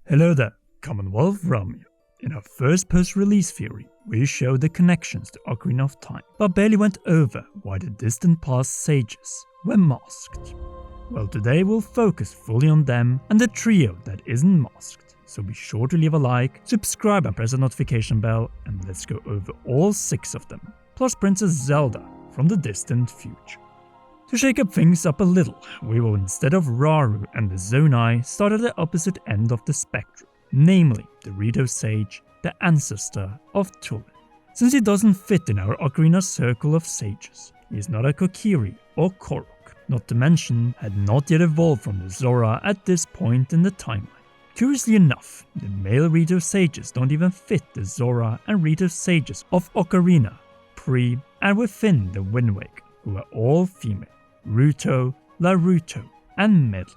Hello there, Commonwealth Romeo. In our first post-release theory, we showed the connections to Ocarina of Time, but barely went over why the distant past sages were masked. Well, today we'll focus fully on them and the trio that isn't masked, so be sure to leave a like, subscribe and press the notification bell, and let's go over all 6 of them, plus Princess Zelda from the distant future. To shake up things up a little, we will instead of Rauru and the Zonai start at the opposite end of the spectrum, namely the Rito Sage, the ancestor of Tulin. Since he doesn't fit in our Ocarina circle of sages, he is not a Kokiri or Korok, not to mention had not yet evolved from the Zora at this point in the timeline. Curiously enough, the male Rito Sages don't even fit the Zora and Rito Sages of Ocarina, pre and within the Wind Waker, who are all female. Ruto, Laruto, and Medley.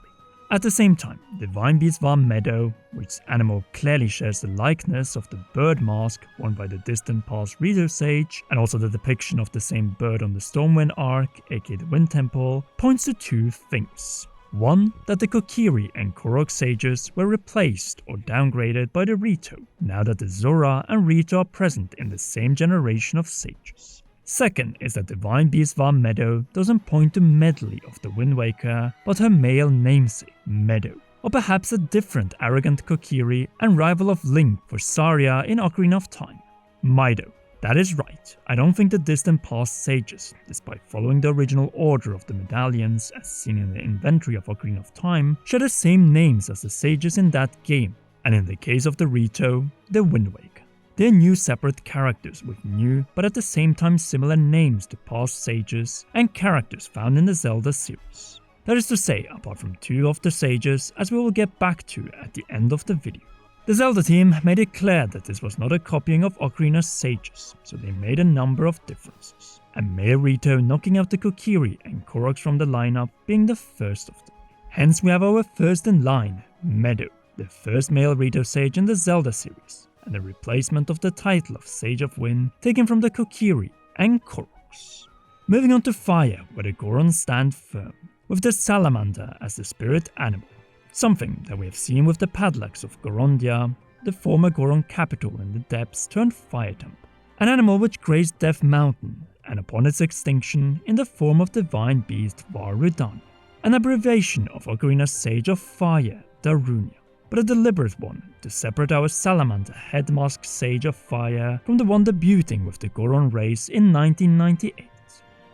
At the same time, Divine Beast Var Meadow, which animal clearly shares the likeness of the bird mask worn by the distant past Rito Sage, and also the depiction of the same bird on the Stormwind Arc, aka the Wind Temple, points to 2 things. One, that the Kokiri and Korok sages were replaced or downgraded by the Rito, now that the Zora and Rito are present in the same generation of sages. Second is that Divine Beast Var Meadow doesn't point to Medley of the Wind Waker, but her male namesake, Meadow, or perhaps a different arrogant Kokiri and rival of Link for Saria in Ocarina of Time. Mido. That is right, I don't think the distant past sages, despite following the original order of the medallions as seen in the inventory of Ocarina of Time, share the same names as the sages in that game, and in the case of the Rito, the Wind Waker. They are new separate characters with new but at the same time similar names to past sages and characters found in the Zelda series. That is to say, apart from 2 of the sages, as we will get back to at the end of the video. The Zelda team made it clear that this was not a copying of Ocarina's sages, so they made a number of differences, and male Rito knocking out the Kokiri and Koroks from the lineup being the first of them. Hence we have our first in line, Meadow, the first male Rito sage in the Zelda series, and the replacement of the title of Sage of Wind taken from the Kokiri and Koroks. Moving on to Fire, where the Gorons stand firm, with the Salamander as the spirit animal, something that we have seen with the Padlocks of Gorondia, the former Goron capital in the depths turned fire temple, an animal which grazed Death Mountain, and upon its extinction in the form of divine beast Var Rudani, an abbreviation of Ocarina's Sage of Fire, Darunia, but a deliberate one to separate our Salamander headmask Sage of Fire from the one debuting with the Goron race in 1998.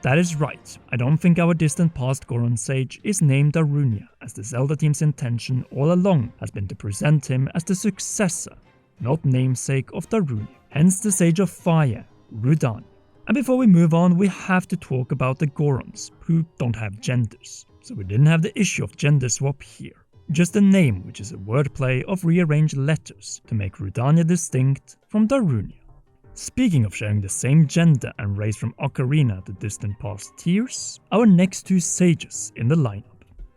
That is right, I don't think our distant past Goron Sage is named Darunia, as the Zelda team's intention all along has been to present him as the successor, not namesake of Darunia, hence the Sage of Fire, Rudani. And before we move on, we have to talk about the Gorons, who don't have genders, so we didn't have the issue of gender swap here. Just a name which is a wordplay of rearranged letters to make Rudania distinct from Darunia. Speaking of sharing the same gender and race from Ocarina to distant past tiers, our next 2 sages in the lineup.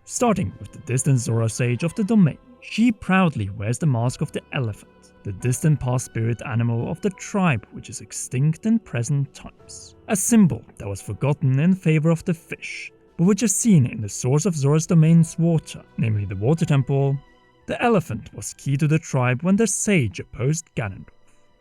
Starting with the distant Zora sage of the domain. She proudly wears the mask of the elephant, the distant past spirit animal of the tribe which is extinct in present times. A symbol that was forgotten in favor of the fish, but which is seen in the source of Zora's domain's water, namely the water temple. The elephant was key to the tribe when the sage opposed Ganondorf.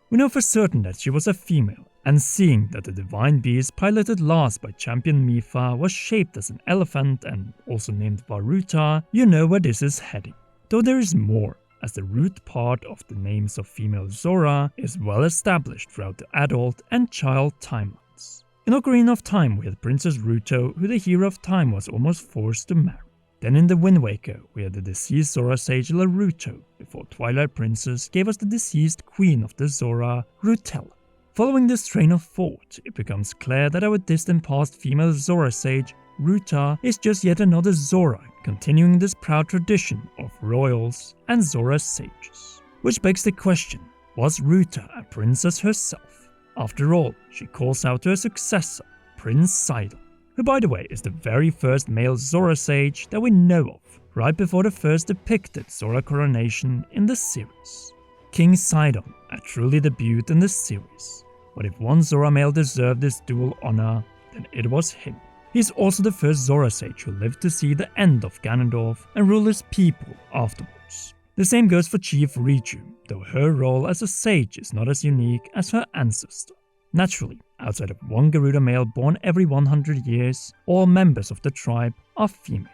We know for certain that she was a female, and seeing that the divine beast piloted last by champion Mipha was shaped as an elephant and also named Varuta, you know where this is heading. Though there is more, as the root part of the names of female Zora is well established throughout the adult and child timelines. In Ocarina of Time we had Princess Ruto, who the hero of time was almost forced to marry. Then in the Wind Waker we had the deceased Zora sage Laruto, before Twilight Princess gave us the deceased queen of the Zora, Rutella. Following this train of thought, it becomes clear that our distant past female Zora sage, Ruta, is just yet another Zora, continuing this proud tradition of royals and Zora sages. Which begs the question, was Ruta a princess herself? After all, she calls out to her successor, Prince Sidon, who by the way is the very first male Zora sage that we know of, right before the first depicted Zora coronation in the series. King Sidon, a truly debut in the series, but if one Zora male deserved this dual honor, then it was him. He is also the first Zora sage who lived to see the end of Ganondorf and rule his people afterwards. The same goes for Chief Riju, though her role as a sage is not as unique as her ancestor. Naturally, outside of one Garuda male born every 100 years, all members of the tribe are female.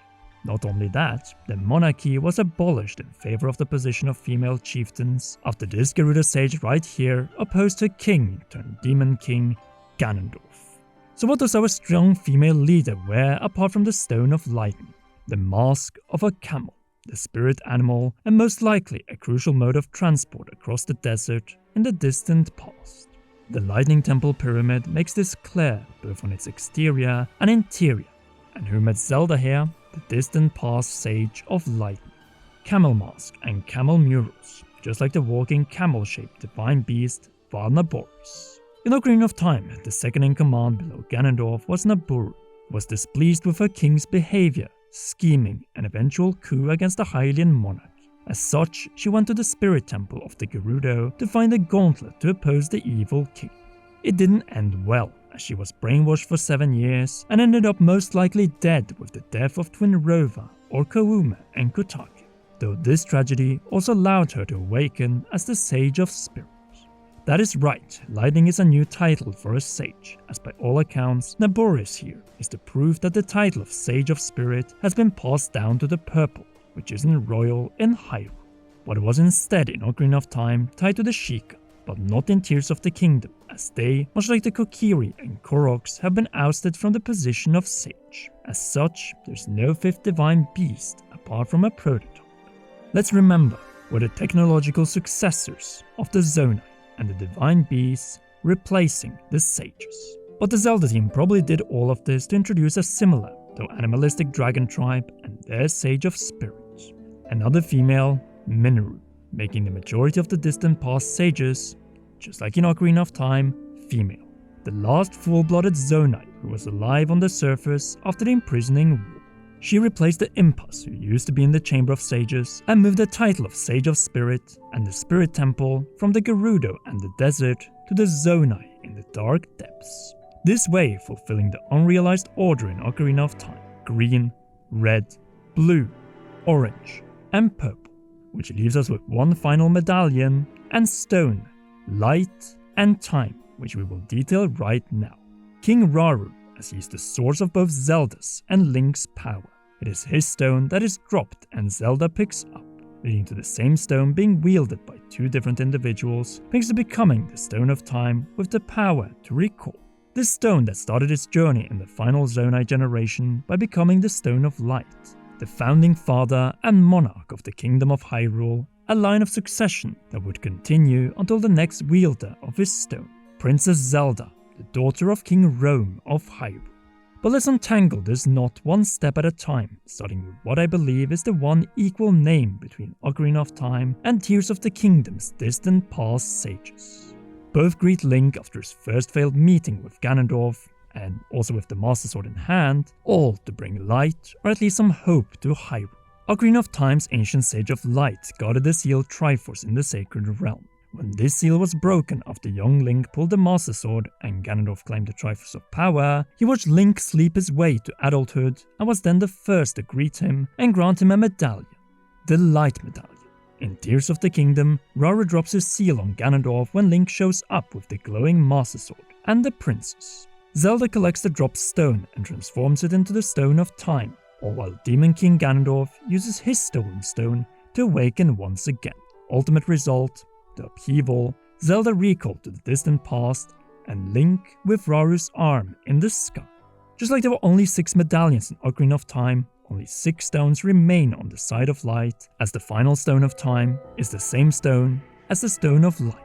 Not only that, the monarchy was abolished in favor of the position of female chieftains after this Garuda sage right here opposed her king turned demon king, Ganondorf. So what does our strong female leader wear apart from the Stone of Lightning? The mask of a camel, the spirit animal and most likely a crucial mode of transport across the desert in the distant past. The Lightning Temple Pyramid makes this clear both on its exterior and interior. And who met Zelda here? The distant past sage of lightning. Camel mask and camel murals, just like the walking camel-shaped divine beast Valnaboris. In Ocarina of Time, the second in command below Ganondorf was Nabooru, who was displeased with her king's behavior, scheming an eventual coup against the Hylian monarch. As such, she went to the spirit temple of the Gerudo to find a gauntlet to oppose the evil king. It didn't end well, as she was brainwashed for 7 years and ended up most likely dead with the death of twin Rova, Orkaume and Kotake, though this tragedy also allowed her to awaken as the Sage of Spirit. That is right, lightning is a new title for a sage, as by all accounts, Naboris here is the proof that the title of Sage of Spirit has been passed down to the purple, which isn't royal in Hyrule, but was instead in Ocarina of Time tied to the Sheikah, but not in Tears of the Kingdom, as they, much like the Kokiri and Koroks, have been ousted from the position of sage. As such, there's no fifth divine beast apart from a prototype. Let's remember, we're the technological successors of the Zonai and the divine beasts replacing the sages. But the Zelda team probably did all of this to introduce a similar, though animalistic dragon tribe and their Sage of Spirit. Another female, Minoru, making the majority of the distant past sages, just like in Ocarina of Time, female. The last full-blooded Zonai who was alive on the surface after the imprisoning war. She replaced the Impas who used to be in the Chamber of Sages and moved the title of Sage of Spirit and the Spirit Temple from the Gerudo and the desert to the Zonai in the dark depths. This way fulfilling the unrealized order in Ocarina of Time: green, red, blue, orange, and purple, which leaves us with one final medallion and stone, light, and time, which we will detail right now. King Rauru, as he is the source of both Zelda's and Link's power. It is his stone that is dropped and Zelda picks up, leading to the same stone being wielded by two different individuals, thanks to becoming the Stone of Time with the power to recall. This stone that started its journey in the final Zonai generation by becoming the Stone of Light, the founding father and monarch of the Kingdom of Hyrule, a line of succession that would continue until the next wielder of his stone, Princess Zelda, the daughter of King Rome of Hyrule. But let's untangle this knot one step at a time, starting with what I believe is the one equal name between Ocarina of Time and Tears of the Kingdom's distant past sages. Both greet Link after his first failed meeting with Ganondorf, and also with the Master Sword in hand, all to bring light, or at least some hope, to Hyrule. Ocarina of Time's ancient Sage of Light guarded the seal Triforce in the Sacred Realm. When this seal was broken after young Link pulled the Master Sword and Ganondorf claimed the Triforce of Power, he watched Link sleep his way to adulthood and was then the first to greet him and grant him a medallion, the Light Medallion. In Tears of the Kingdom, Rauru drops his seal on Ganondorf when Link shows up with the glowing Master Sword and the Princess. Zelda collects the dropped stone and transforms it into the Stone of Time, all while Demon King Ganondorf uses his stolen stone to awaken once again. Ultimate result: the upheaval, Zelda recalled to the distant past, and Link with Rauru's arm in the sky. Just like there were only 6 medallions in Ocarina of Time, only 6 stones remain on the side of light, as the final Stone of Time is the same stone as the Stone of Light.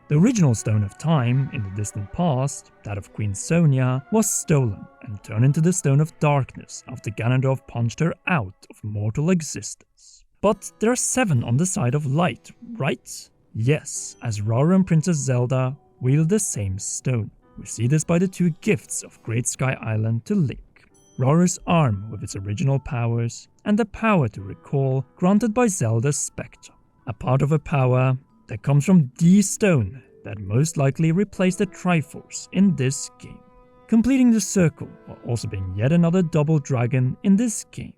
The original Stone of Time in the distant past, that of Queen Sonia, was stolen and turned into the Stone of Darkness after Ganondorf punched her out of mortal existence. But there are 7 on the side of light, right? Yes, as Rauru and Princess Zelda wield the same stone. We see this by the 2 gifts of Great Sky Island to Link. Rauru's arm with its original powers, and the power to recall granted by Zelda's Spectre. A part of a power that comes from the stone that most likely replaced the Triforce in this game. Completing the circle while also being yet another double dragon in this game.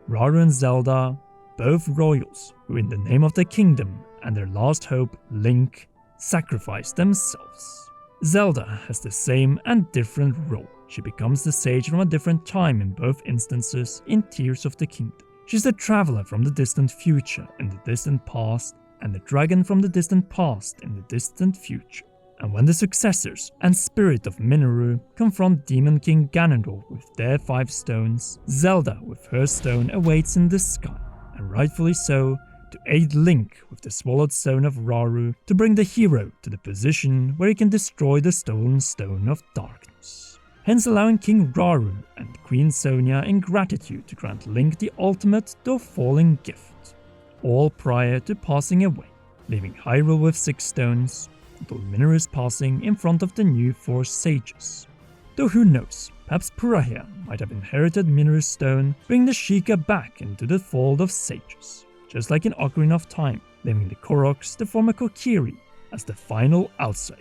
Rauru and Zelda both royals who, in the name of their kingdom and their last hope, Link, sacrificed themselves. Zelda has the same and different role. She becomes the sage from a different time in both instances in Tears of the Kingdom. She's the traveler from the distant future in the distant past, and the dragon from the distant past in the distant future. And when the successors and spirit of Minoru confront Demon King Ganondorf with their 5 stones, Zelda with her stone awaits in the sky, and rightfully so, to aid Link with the swallowed stone of Rauru to bring the hero to the position where he can destroy the stolen stone of darkness. Hence allowing King Rauru and Queen Sonia in gratitude to grant Link the ultimate though falling gift, all prior to passing away, leaving Hyrule with 6 stones, until Minoru's passing in front of the new 4 sages. Though who knows, perhaps Purahia might have inherited Minoru's stone, bringing the Sheikah back into the fold of sages, just like in Ocarina of Time, leaving the Koroks, the former Kokiri, as the final outsider.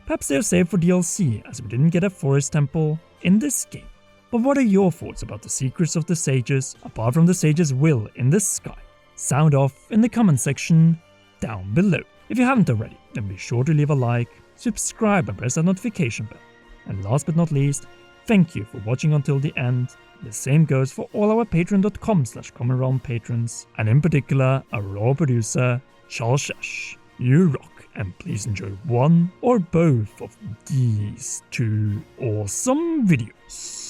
Perhaps they're saved for DLC, as we didn't get a forest temple in this game. But what are your thoughts about the secrets of the sages, apart from the sage's will in the sky? Sound off in the comment section down below. If you haven't already, then be sure to leave a like, subscribe and press that notification bell. And last but not least, thank you for watching until the end. The same goes for all our patreon.com/commonrealm patrons, and in particular our raw producer, Charles Shash. You rock, and please enjoy one or both of these 2 awesome videos.